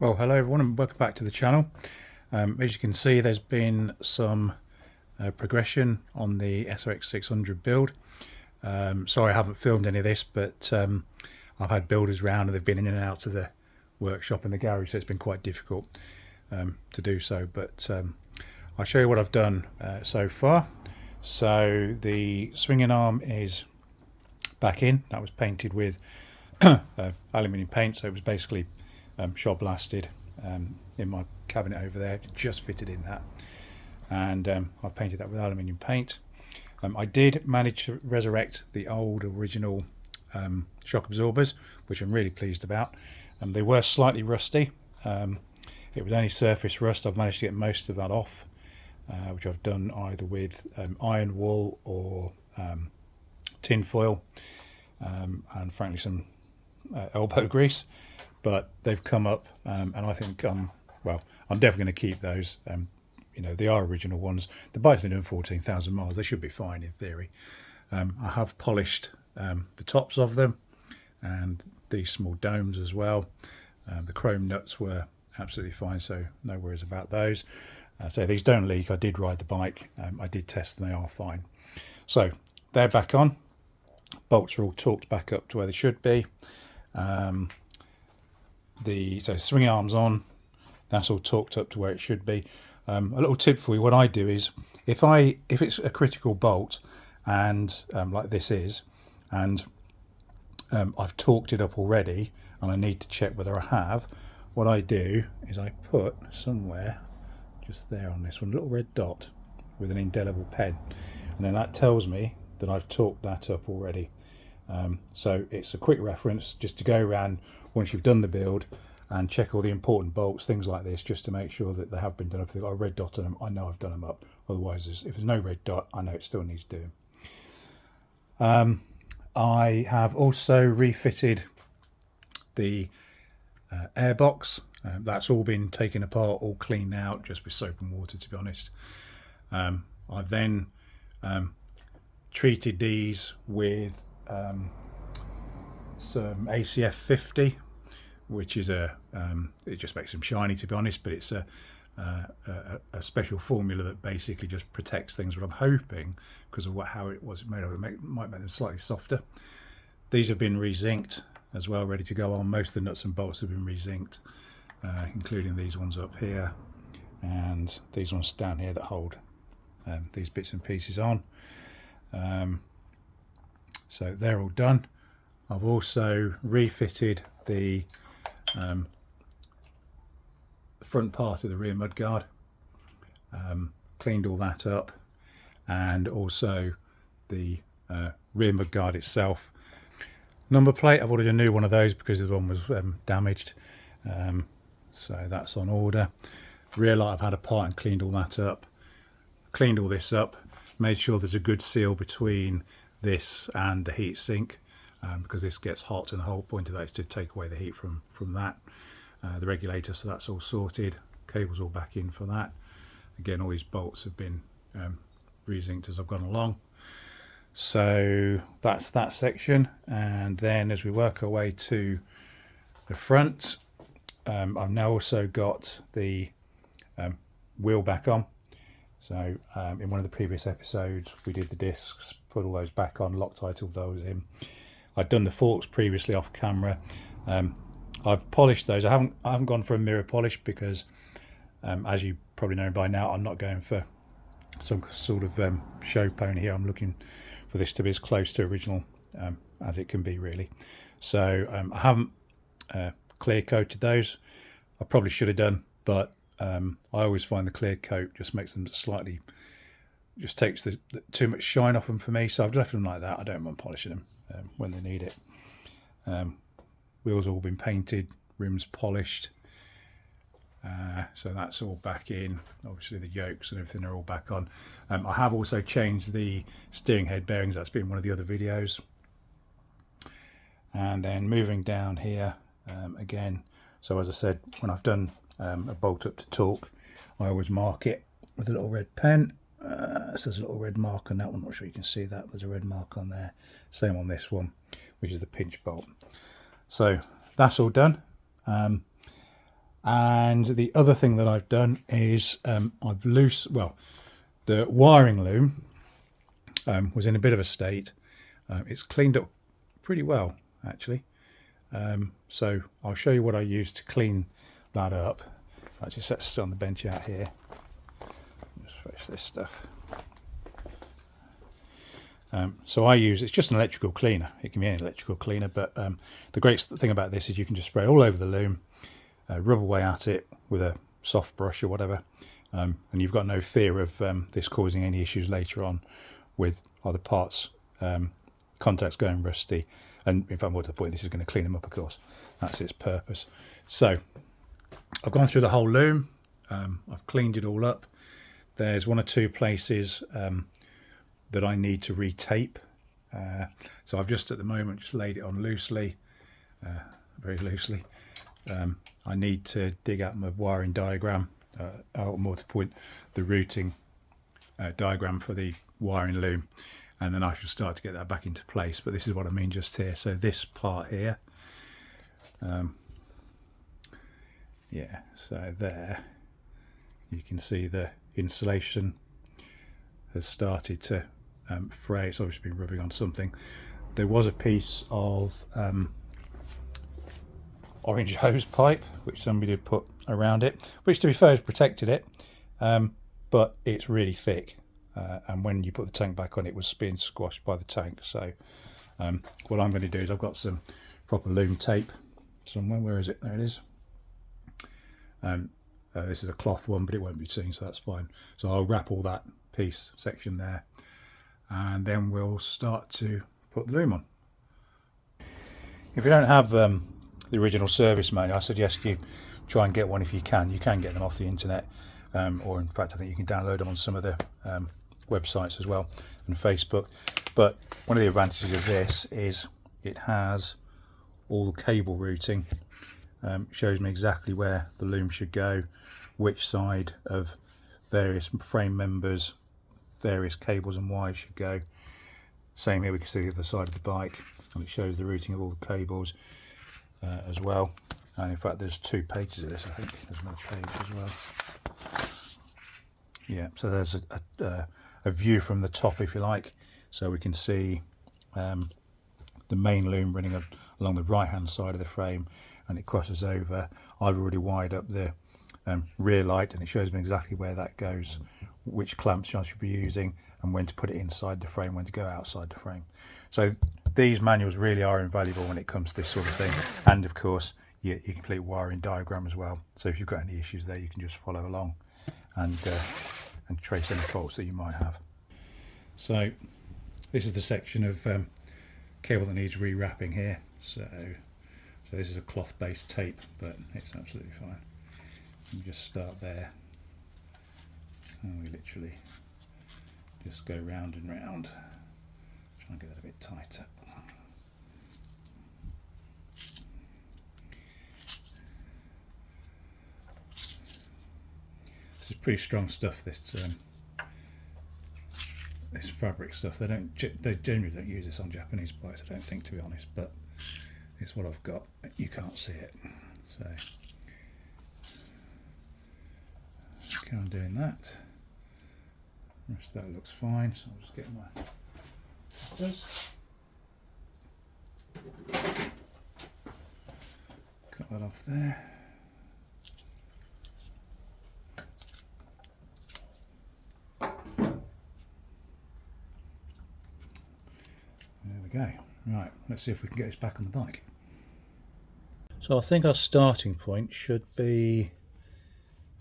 Well, hello everyone and welcome back to the channel. As you can see, there's been some progression on the SRX600 build. Sorry I haven't filmed any of this, but I've had builders round and they've been in and out of the workshop and the garage, so it's been quite difficult to do so. But I'll show you what I've done so far. So the swinging arm is back in. That was painted with aluminium paint, so it was basically shot blasted in my cabinet over there. It just fitted in that, and I've painted that with aluminium paint. I did manage to resurrect the old original shock absorbers, which I'm really pleased about. They were slightly rusty. It was only surface rust. I've managed to get most of that off, which I've done either with iron wool or tin foil, and frankly some elbow grease. But they've come up, and I think I'm definitely going to keep those. You know, they are original ones. The bike's been doing 14,000 miles. They should be fine in theory. I have polished the tops of them and these small domes as well. The chrome nuts were absolutely fine, so no worries about those. So these don't leak. I did ride the bike. I did test them. They are fine. So they're back on. Bolts are all torqued back up to where they should be. So swing arms on, that's all torqued up to where it should be. A little tip for you: what I do is, if it's a critical bolt, and like this is, and I've torqued it up already, and I need to check whether I have, what I do is I put somewhere just there on this one a little red dot with an indelible pen, and then that tells me that I've torqued that up already. So it's a quick reference just to go around once you've done the build and check all the important bolts, things like this, just to make sure that they have been done up. If they've got a red dot on them, I know I've done them up. Otherwise, if there's no red dot, I know it still needs doing. I have also refitted the airbox. That's all been taken apart, all cleaned out, just with soap and water, to be honest. I've then treated these with some ACF 50, which is it just makes them shiny, to be honest, but it's a special formula that basically just protects things. But I'm hoping, because of how it was made of, it might make them slightly softer. These have been re-zinced as well, ready to go on. Most of the nuts and bolts have been re-zinced, including these ones up here and these ones down here that hold these bits and pieces on. So they're all done. I've also refitted the front part of the rear mudguard, cleaned all that up, and also the rear mudguard itself. Number plate, I've ordered a new one of those because the one was damaged, so that's on order. Rear light, I've had apart and cleaned all that up. Cleaned all this up, made sure there's a good seal between this and the heat sink, because this gets hot, and the whole point of that is to take away the heat from that. The regulator, so that's all sorted. Cables all back in for that. Again, all these bolts have been re-zinced as I've gone along. So that's that section, and then as we work our way to the front, I've now also got the wheel back on. So in one of the previous episodes we did the discs, put all those back on, Loctite all those in. I'd done the forks previously off camera. I've polished those. I haven't gone for a mirror polish because, as you probably know by now, I'm not going for some sort of show pony here. I'm looking for this to be as close to original as it can be, really. So I haven't clear coated those. I probably should have done, but I always find the clear coat just makes them slightly, just takes the too much shine off them for me. So I've left them like that. I don't mind polishing them when they need it. Wheels all been painted, rims polished, so that's all back in. Obviously the yokes and everything are all back on. I have also changed the steering head bearings. That's been one of the other videos. And then moving down here again, so as I said, when I've done a bolt up to torque, I always mark it with a little red pen. So there's a little red mark on that one. I'm not sure you can see that. There's a red mark on there. Same on this one, which is the pinch bolt. So that's all done. And the other thing that I've done is I've the wiring loom was in a bit of a state. It's cleaned up pretty well, actually. So I'll show you what I used to clean that up. I just set it on the bench out here. Just face this stuff. So I use, it's just an electrical cleaner. It can be any electrical cleaner, but the great thing about this is you can just spray all over the loom, rub away at it with a soft brush or whatever, and you've got no fear of this causing any issues later on with other parts, contacts going rusty. And in fact, more to the point, this is going to clean them up, of course. That's its purpose. So I've gone through the whole loom. I've cleaned it all up. There's one or two places that I need to retape. So I've just at the moment just laid it on loosely, very loosely. I need to dig out my wiring diagram, or more to the point, the routing diagram for the wiring loom, and then I shall start to get that back into place. But this is what I mean just here. So this part here, yeah, so there you can see the insulation has started to fray. It's obviously been rubbing on something. There was a piece of orange hose pipe which somebody had put around it, which to be fair has protected it, but it's really thick, and when you put the tank back on, it was being squashed by the tank. So what I'm going to do is, I've got some proper loom tape somewhere. Where is it? There it is. This is a cloth one, but it won't be seen, so that's fine. So I'll wrap all that piece section there, and then we'll start to put the loom on. If you don't have the original service manual, I suggest you try and get one if you can. You can get them off the internet, or in fact I think you can download them on some of the websites as well, and Facebook. But one of the advantages of this is it has all the cable routing. Shows me exactly where the loom should go, which side of various frame members, various cables and wires should go. Same here, we can see the other side of the bike, and it shows the routing of all the cables as well. And in fact there's 2 pages of this. I think there's another page as well. Yeah, so there's a view from the top, if you like, so we can see the main loom running along the right hand side of the frame, and it crosses over. I've already wired up the rear light, and it shows me exactly where that goes, which clamps I should be using, and when to put it inside the frame, when to go outside the frame. So these manuals really are invaluable when it comes to this sort of thing. And of course your complete wiring diagram as well, so if you've got any issues there, you can just follow along and trace any faults that you might have. So this is the section of cable that needs rewrapping here. So this is a cloth based tape, but it's absolutely fine. You just start there, and we literally just go round and round, try and get that a bit tighter. This is pretty strong stuff, this fabric stuff. They generally don't use this on Japanese bikes, I don't think, to be honest, but it's what I've got. You can't see it, so okay, I'm doing that. The rest of that looks fine, so I'll just get my cutters. Cut that off there. There we go. Right, let's see if we can get this back on the bike. So I think our starting point should be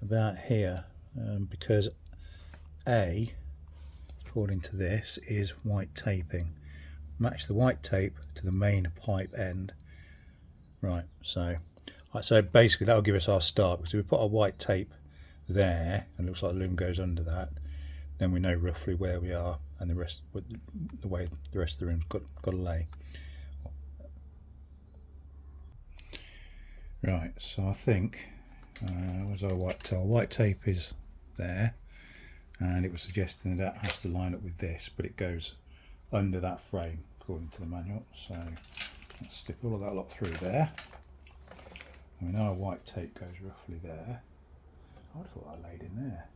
about here, because A, according to this, is white taping. Match the white tape to the main pipe end. Right, so basically that'll give us our start, because if we put our white tape there, and it looks like the loom goes under that, then we know roughly where we are, and the way the rest of the room's got to lay. Right, so I think where's our white tape? Our white tape is there, and it was suggesting that has to line up with this, but it goes under that frame according to the manual. So let's stick all of that lot through there. We know our white tape goes roughly there. I would have thought I laid in there.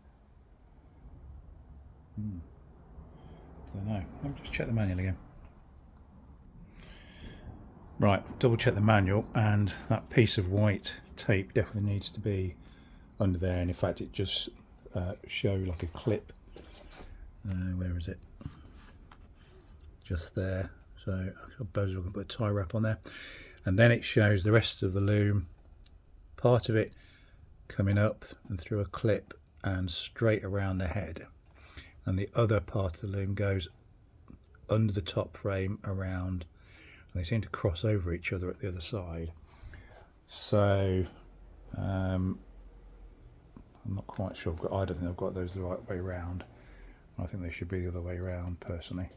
Don't know. Let me just check the manual again. Right, double check the manual, and that piece of white tape definitely needs to be under there, and in fact it just show like a clip. Where is it? Just there. So I suppose we can put a tie wrap on there, and then it shows the rest of the loom, part of it coming up and through a clip and straight around the head, and the other part of the loom goes under the top frame around, and they seem to cross over each other at the other side. So I'm not quite sure, but I don't think I've got those the right way round. I think they should be the other way round personally.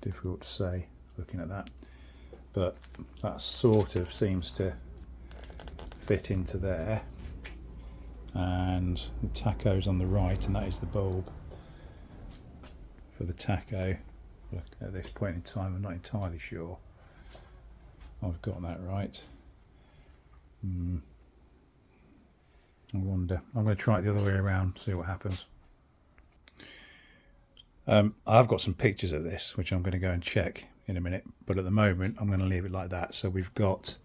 Difficult to say looking at that, but that sort of seems to fit into there, and the tacho's on the right, and that is the bulb for the tacho. At this point in time I'm not entirely sure I've got that right. I wonder. I'm going to try it the other way around, see what happens. I've got some pictures of this which I'm going to go and check in a minute, but at the moment I'm going to leave it like that. So we've got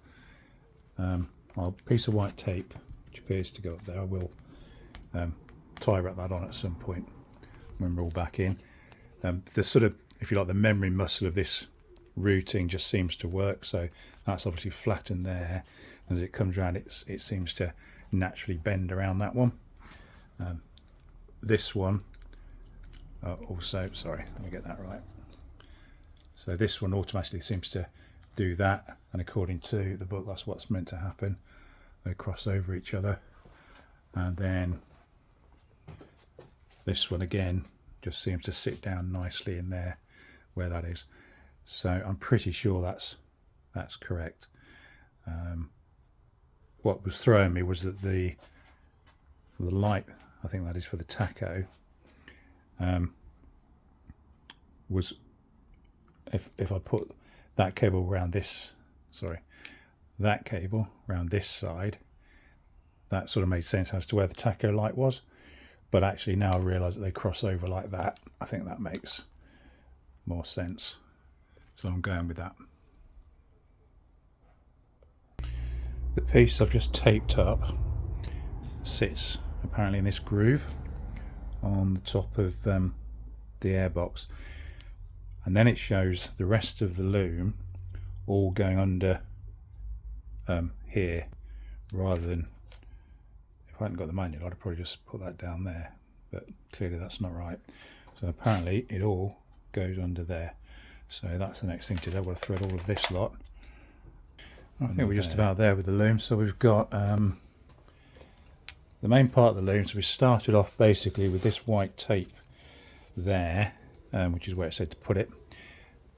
our piece of white tape which appears to go up there. I will tie wrap that on at some point when we're all back in. The sort of, if you like, the memory muscle of this routing just seems to work, so that's obviously flattened there, and as it comes around it seems to naturally bend around that one. This one also, sorry, let me get that right. So this one automatically seems to do that, and according to the book that's what's meant to happen. They cross over each other, and then this one again just seems to sit down nicely in there where that is. So I'm pretty sure that's correct. What was throwing me was that the light, I think that is for the tacho, was if I put that cable around this, that cable around this side, that sort of made sense as to where the tacho light was, but actually now I realise that they cross over like that. I think that makes more sense, so I'm going with that. The piece I've just taped up sits apparently in this groove on the top of the airbox, and then it shows the rest of the loom all going under here, rather than, if I hadn't got the manual I'd have probably just put that down there, but clearly that's not right. So apparently it all goes under there, so that's the next thing to do. I've got to thread all of this lot. I think we're just about there with the loom. So we've got the main part of the loom. So we started off basically with this white tape there, which is where it said to put it,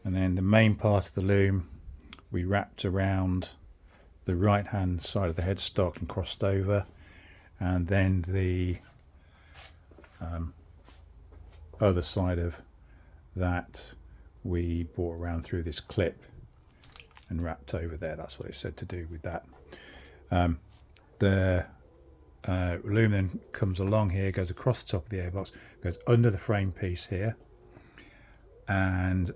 and then the main part of the loom we wrapped around the right hand side of the headstock and crossed over, and then the other side of that we brought around through this clip and wrapped over there. That's what it said to do with that. The loom then comes along here, goes across the top of the airbox, goes under the frame piece here, and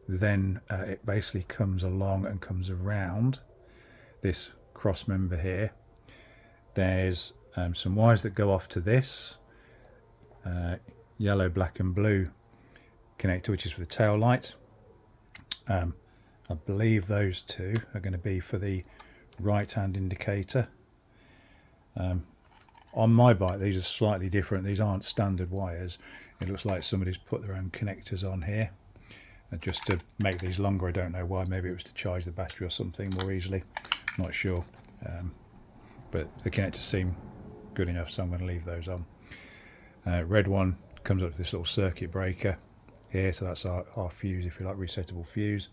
then it basically comes along and comes around this cross member here. There's some wires that go off to this yellow, black and blue connector, which is for the tail light. I believe those two are going to be for the right hand indicator. On my bike these are slightly different. These aren't standard wires. It looks like somebody's put their own connectors on here just to make these longer. I don't know why. Maybe it was to charge the battery or something more easily, not sure. But the connectors seem good enough, so I'm going to leave those on. Red one comes up with this little circuit breaker here, so that's our fuse, if you like, resettable fuse.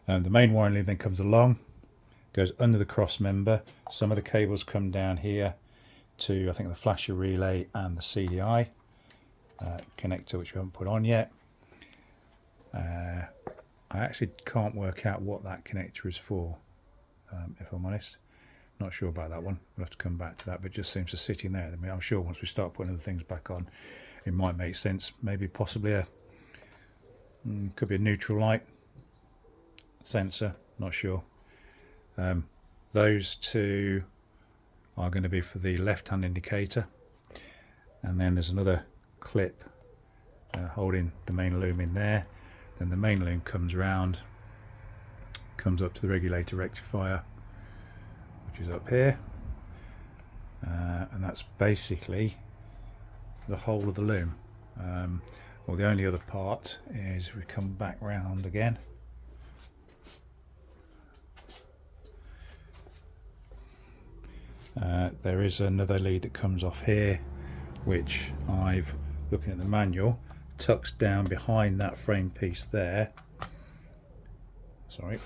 The main wiring lead then comes along, goes under the cross member. Some of the cables come down here to, I think, the flasher relay and the CDI connector, which we haven't put on yet. I actually can't work out what that connector is for. if I'm honest. Not sure about that one. We'll have to come back to that, but it just seems to sit in there. I mean, I'm sure once we start putting other things back on, it might make sense. Maybe possibly could be a neutral light sensor, not sure. Those two are going to be for the left-hand indicator, and then there's another clip holding the main loom in there. Then the main loom comes round, comes up to the regulator rectifier, which is up here, and that's basically the whole of the loom. Well, the only other part is if we come back round again, there is another lead that comes off here, which I've, looking at the manual, tucks down behind that frame piece there. Sorry,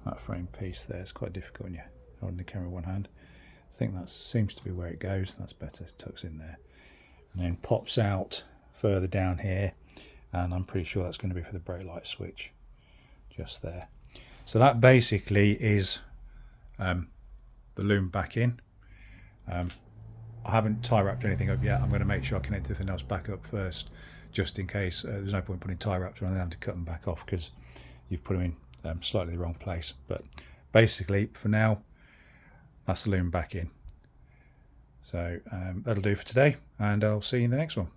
that frame piece there is quite difficult when you're holding the camera in one hand. I think that seems to be where it goes. That's better. It tucks in there and then pops out further down here, and I'm pretty sure that's going to be for the brake light switch just there. So that basically is the loom back in. I haven't tie wrapped anything up yet. I'm going to make sure I connect everything else back up first, just in case. There's no point putting tie wraps on and then having to cut them back off because you've put them in slightly the wrong place. But basically, for now, that's the loom back in. So that'll do for today, and I'll see you in the next one.